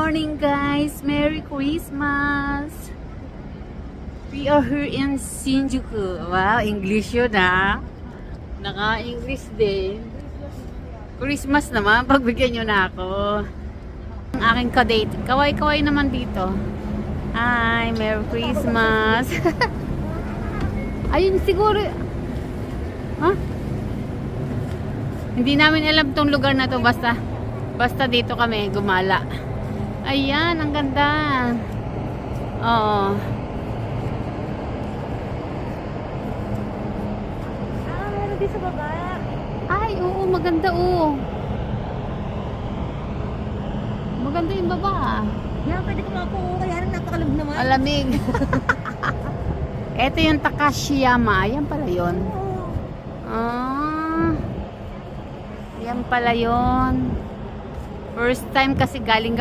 morning, guys. Merry Christmas. We are here in Shinjuku. Wow, English yun ha. Naka-English din. Christmas naman, pagbigyan nyo na ako. Ang aking kadate. Kaway-kaway naman dito. Hi, Merry Christmas. Ayun siguro. Huh? Hindi namin alam tong lugar na to, basta dito kami gumala. Ayan, ang ganda. Oo. Meron din sa baba. Ay, oo, maganda maganda yung baba. Yan, pwede kumapo. Kaya rin napakalab naman. Malamig. Ito yung Takashiyama. Ayan pala yun. Yan pala yun. First time kasi galing